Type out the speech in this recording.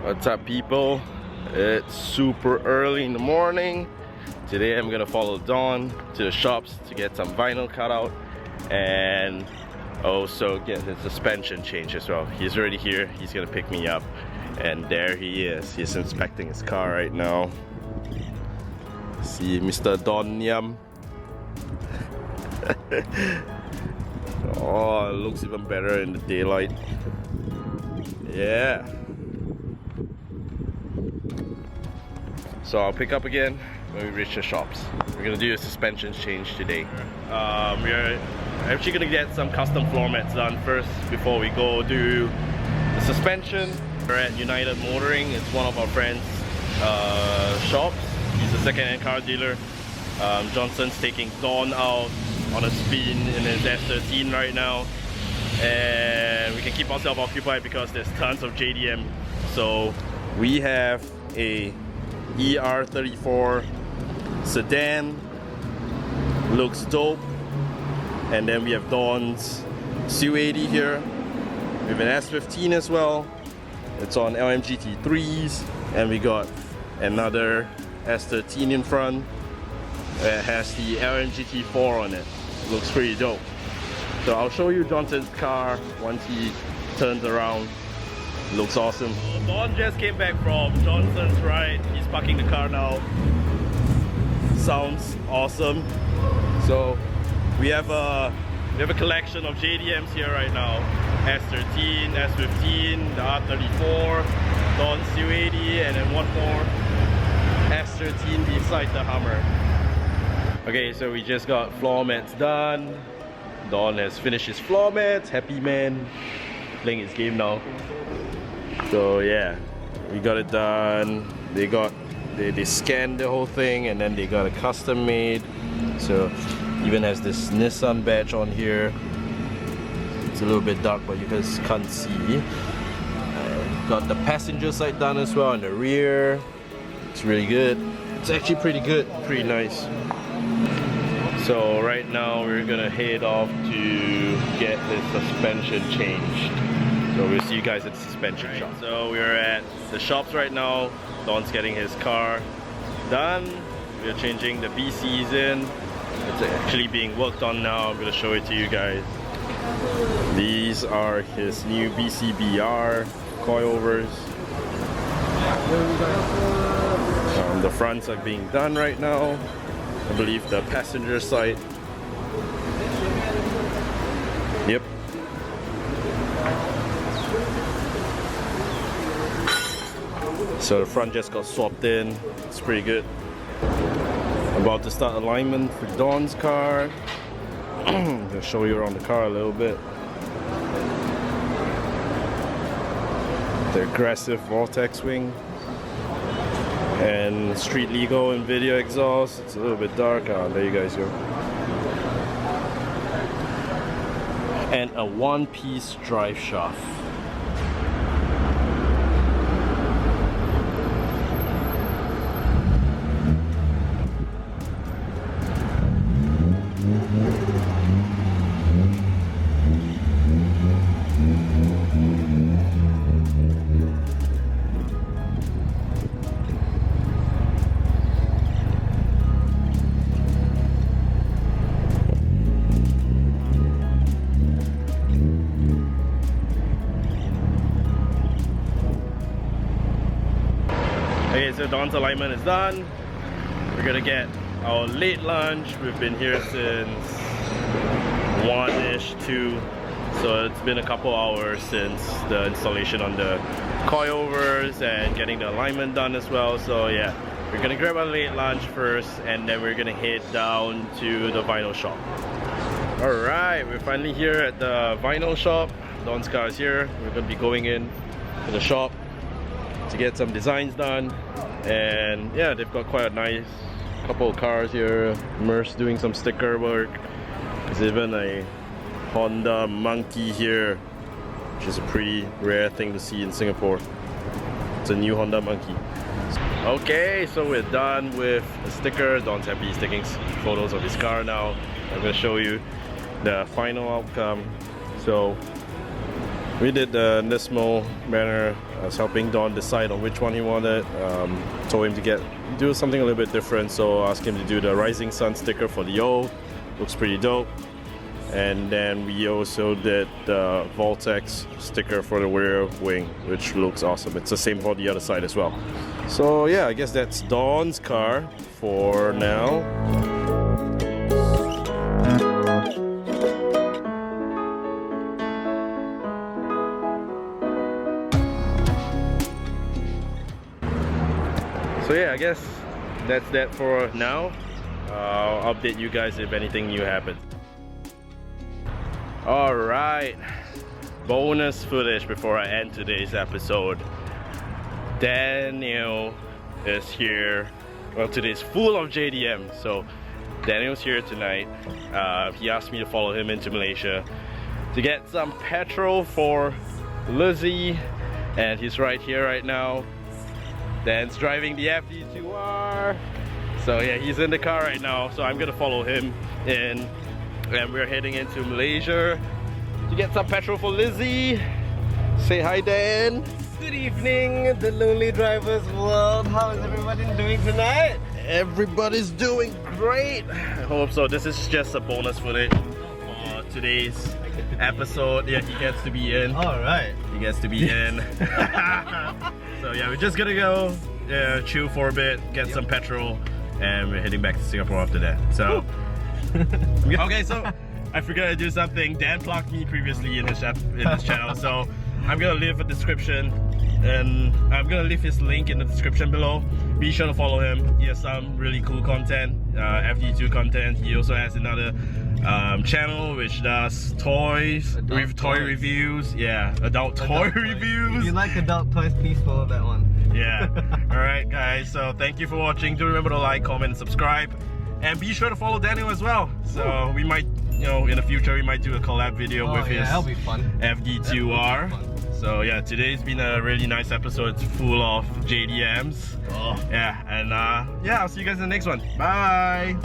What's up, people? It's super early in the morning. Today I'm gonna follow Don to the shops to get some vinyl cut out and also get his suspension changed as well. He's already here, he's gonna pick me up, and there he is. He's inspecting his car right now. See Mr. Don Yam. Oh, it looks even better in the daylight. Yeah. So I'll pick up again when we reach the shops. We're gonna do a suspension change today. We're actually gonna get some custom floor mats done first before we go do the suspension. We're at United Motoring. It's one of our friends' shops. He's a second-hand car dealer. Johnson's taking Don out on a spin in his S13 right now. And we can keep ourselves occupied because there's tons of JDM. So we have a ER34 sedan, looks dope, and then we have Don's C80 here. We have an S15 as well. It's on LMGT3s, and we got another S13 in front. It has the LMGT4 on it. Looks pretty dope. So I'll show you Johnson's car once he turns around. Looks awesome. Don just came back from Johnson's ride. He's parking the car now. Sounds awesome. So we have a collection of JDMs here right now. S13, S15, the R34, Don's C80, and then one more S13 beside the Hummer. Okay, so we just got floor mats done. Don has finished his floor mats. Happy man, playing his game now. So yeah, we got it done. They scanned the whole thing and then they got a custom made. So even has this Nissan badge on here. It's a little bit dark, but you guys can't see. Got the passenger side done as well in the rear. It's really good. It's actually pretty good, pretty nice. So right now we're gonna head off to get the suspension changed. So we'll see you guys at the suspension shop. So we're at the shops right now. Don's getting his car done. We're changing the BCs in. It's actually being worked on now. I'm gonna show it to you guys. These are his new BCBR coilovers. The fronts are being done right now. I believe the passenger side. Yep. So the front just got swapped in. It's pretty good. About to start alignment for Don's car. I'll show you around the car a little bit. The aggressive Vortex wing. And street legal and video exhaust. It's a little bit dark. There you guys go. And a one-piece drive shaft. Okay, so Don's alignment is done. We're gonna get our late lunch. We've been here since 1-ish, 2. So it's been a couple hours since the installation on the coilovers and getting the alignment done as well. So yeah, we're gonna grab our late lunch first and then we're gonna head down to the vinyl shop. Alright, we're finally here at the vinyl shop. Don's car is here. We're gonna be going in to the shop to get some designs done, and yeah, they've got quite a nice couple of cars here. Merce doing some sticker work. There's even a Honda Monkey here, which is a pretty rare thing to see in Singapore. It's a new Honda Monkey. Okay, so we're done with the sticker. Don's happy, he's taking photos of his car now. I'm gonna show you the final outcome. So We did the Nismo banner. I was helping Don decide on which one he wanted. Told him to do something a little bit different, so I asked him to do the Rising Sun sticker for the O. Looks pretty dope. And then we also did the Voltex sticker for the rear wing, which looks awesome. It's the same for the other side as well. So yeah, I guess that's Don's car for now. So yeah, I guess that's that for now. I'll update you guys if anything new happens. Alright, bonus footage before I end today's episode. Daniel is here. Well, today's full of JDM, so Daniel's here tonight. He asked me to follow him into Malaysia to get some petrol for Lizzie, and he's right here right now. Dan's driving the FD2R. So yeah, he's in the car right now, so I'm gonna follow him in, and we're heading into Malaysia to get some petrol for Lizzie. Say hi, Dan. Good evening, the lonely driver's world. How is everybody doing tonight? Everybody's doing great. I hope so. This is just a bonus footage for today's episode. Yeah, he gets to be in. Alright. He gets to be in. So yeah, we're just gonna go chill for a bit, get some petrol, and we're heading back to Singapore after that. So okay, so I forgot to do something. Dan plugged me previously in his channel, so I'm gonna leave a description, and I'm gonna leave his link in the description below. Be sure to follow him. He has some really cool content, FD2 content. He also has another channel which does toys, toy reviews. Yeah, adult toy reviews. If you like adult toys, please follow that one. Yeah. Alright guys, so thank you for watching. Do remember to like, comment, and subscribe. And be sure to follow Daniel as well. So we might, you know, in the future we might do a collab video with his that'll be fun. FD2R. So yeah, today's been a really nice episode. It's full of JDMs. Yeah, and yeah, I'll see you guys in the next one. Bye!